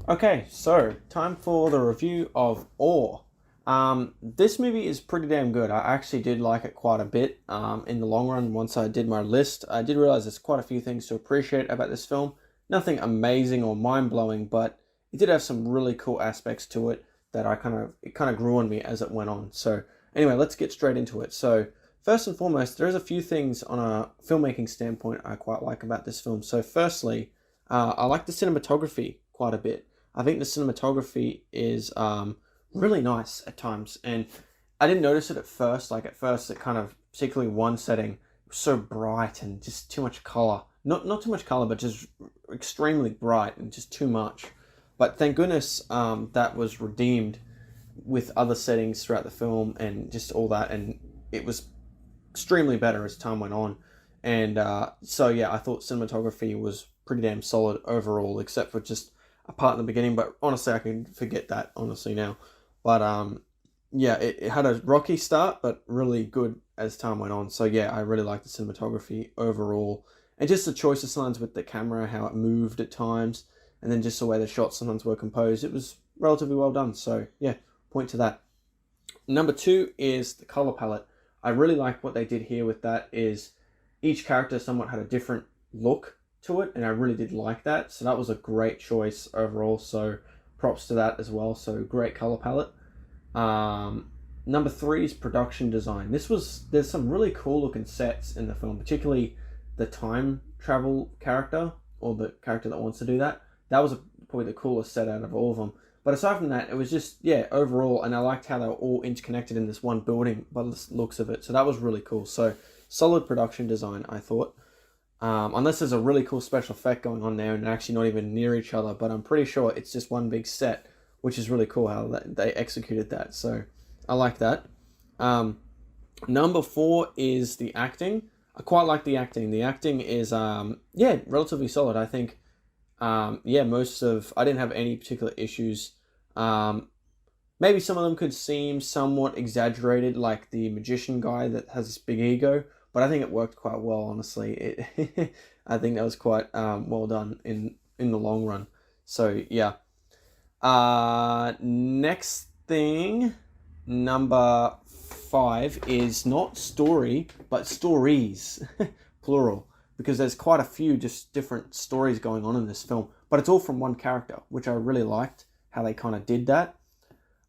Okay, so time for the review of Awe. This movie is pretty damn good. I actually did like it quite a bit. In the long run, once I did my list, I did realize there's quite a few things to appreciate about this film. Nothing amazing or mind blowing, but it did have some really cool aspects to it that it kind of grew on me as it went on. So anyway, let's get straight into it. So first and foremost, there's a few things on a filmmaking standpoint I quite like about this film. So firstly, I like the cinematography quite a bit. I think the cinematography is really nice at times, and I didn't notice it at first. Like at first, it kind of, particularly one setting, was so bright and just too much color. Not too much color, but just extremely bright and just too much. But thank goodness that was redeemed with other settings throughout the film and just all that, and it was extremely better as time went on. And so yeah, I thought cinematography was pretty damn solid overall, except for just a part in the beginning. But honestly, I can forget that honestly now. But yeah, it had a rocky start, but really good as time went on. So yeah, I really liked the cinematography overall, and just the choice of sometimes with the camera, how it moved at times, and then just the way the shots sometimes were composed. It was relatively well done. So yeah, point to that. Number two is the color palette. I really like what they did here with that. Is each character somewhat had a different look to it, and I really did like that. So that was a great choice overall. So props to that as well. So great color palette. Number three is production design. There's some really cool looking sets in the film, particularly the time travel character, or the character that wants to do that. That was probably the coolest set out of all of them. But aside from that, it was just, yeah, overall, and I liked how they were all interconnected in this one building by the looks of it. So that was really cool. So solid production design, I thought. Unless there's a really cool special effect going on there and they're actually not even near each other, but I'm pretty sure it's just one big set, which is really cool how they executed that. So I like that. Number four is the acting. I quite like the acting. The acting is, yeah, relatively solid. I think, yeah, I didn't have any particular issues. Maybe some of them could seem somewhat exaggerated, like the magician guy that has this big ego, but I think it worked quite well, honestly. I think that was quite well done in the long run. So yeah. Next thing, number five is not story, but stories, plural, because there's quite a few just different stories going on in this film, but it's all from one character, which I really liked how they kind of did that.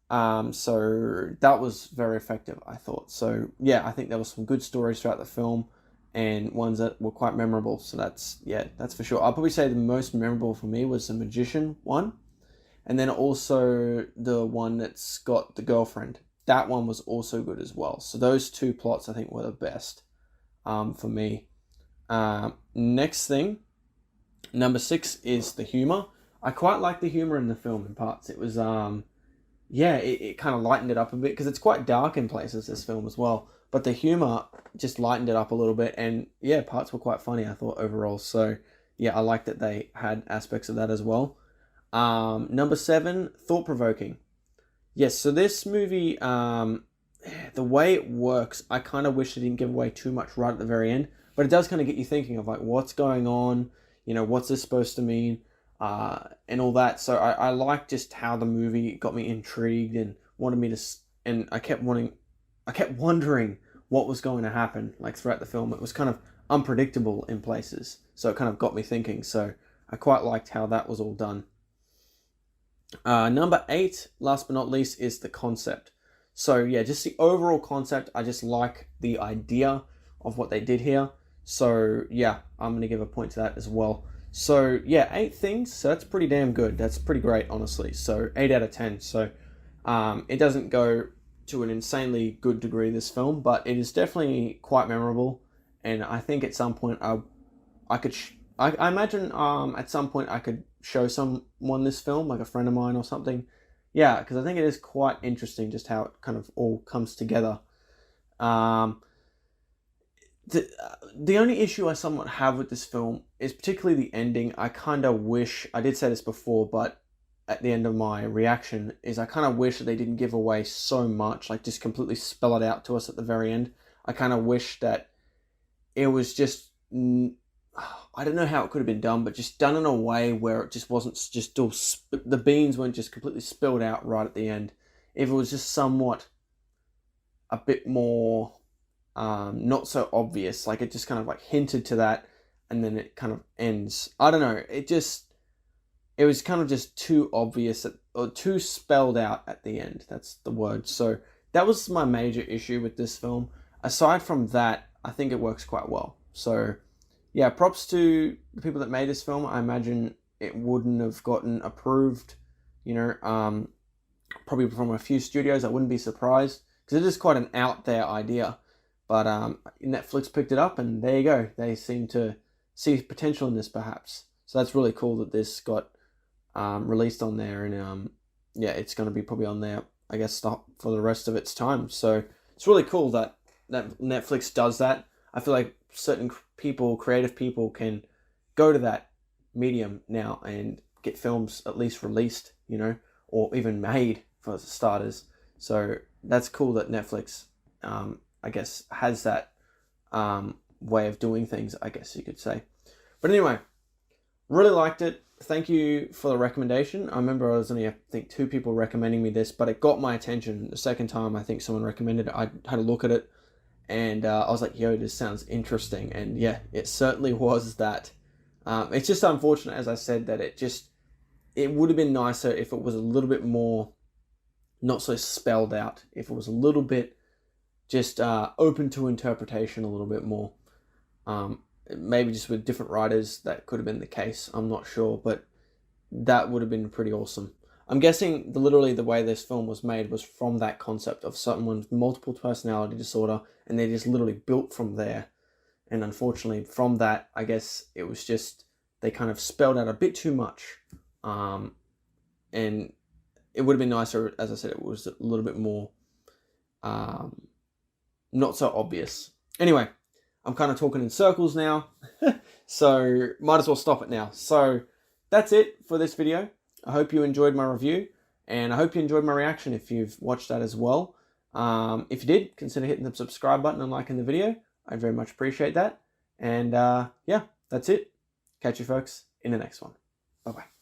So that was very effective, I thought. So yeah, I think there was some good stories throughout the film and ones that were quite memorable. So that's for sure. I'll probably say the most memorable for me was the magician one. And then also the one that's got the girlfriend. That one was also good as well. So those two plots I think were the best for me. Next thing, number six is the humor. I quite like the humor in the film in parts. It was yeah, it kind of lightened it up a bit because it's quite dark in places, this film as well. But the humor just lightened it up a little bit, and yeah, parts were quite funny, I thought, overall. So yeah, I like that they had aspects of that as well. Number seven, thought-provoking. Yes, so this movie, the way it works, I kind of wish it didn't give away too much right at the very end, but it does kind of get you thinking of like, what's going on, what's this supposed to mean, and all that. So I like just how the movie got me intrigued and wanted me to, and I kept wondering what was going to happen, like throughout the film. It was kind of unpredictable in places, so it kind of got me thinking. So I quite liked how that was all done. Number eight, last but not least, is the concept. So yeah, just the overall concept. I just like the idea of what they did here. So yeah, I'm going to give a point to that as well. So yeah, 8 things. So that's pretty damn good. That's pretty great, honestly. So 8 out of 10. So it doesn't go to an insanely good degree, this film, but it is definitely quite memorable. And I think at some point I imagine at some point I could show someone this film, like a friend of mine or something. Yeah, because I think it is quite interesting just how it kind of all comes together. Um, the only issue I somewhat have with this film is particularly the ending. I kind of wish, I did say this before, but at the end of my reaction, is I kind of wish that they didn't give away so much, like just completely spell it out to us at the very end. I kind of wish that it was just I don't know how it could have been done, but just done in a way where it just wasn't just all, the beans weren't just completely spilled out right at the end. If it was just somewhat a bit more not so obvious, like it just kind of like hinted to that, and then it kind of ends. I don't know. It was kind of just too obvious or too spelled out at the end. That's the word. So that was my major issue with this film. Aside from that, I think it works quite well. So yeah, props to the people that made this film. I imagine it wouldn't have gotten approved, probably from a few studios. I wouldn't be surprised, because it is quite an out there idea. But Netflix picked it up, and there you go. They seem to see potential in this, perhaps. So that's really cool that this got released on there, and yeah, it's going to be probably on there, I guess, for the rest of its time. So it's really cool that Netflix does that. I feel like certain people, creative people, can go to that medium now and get films at least released, or even made, for starters. So that's cool that Netflix, I guess, has that way of doing things, I guess you could say. But anyway, really liked it. Thank you for the recommendation. I remember I was only, I think, 2 people recommending me this, but it got my attention. The second time I think someone recommended it, I had a look at it, and I was like, yo, this sounds interesting. And yeah, it certainly was that. It's just unfortunate, as I said, that it would have been nicer if it was a little bit more, not so spelled out, if it was a little bit just open to interpretation a little bit more. Maybe just with different writers, that could have been the case. I'm not sure, but that would have been pretty awesome. I'm guessing literally the way this film was made was from that concept of someone with multiple personality disorder, and they just literally built from there. And unfortunately, from that, I guess it was just, they kind of spelled out a bit too much. And it would have been nicer, as I said, it was a little bit more not so obvious. Anyway, I'm kind of talking in circles now, so might as well stop it now. So that's it for this video. I hope you enjoyed my review, and I hope you enjoyed my reaction if you've watched that as well. If you did, consider hitting the subscribe button and liking the video. I'd very much appreciate that. And yeah, that's it. Catch you folks in the next one. Bye-bye.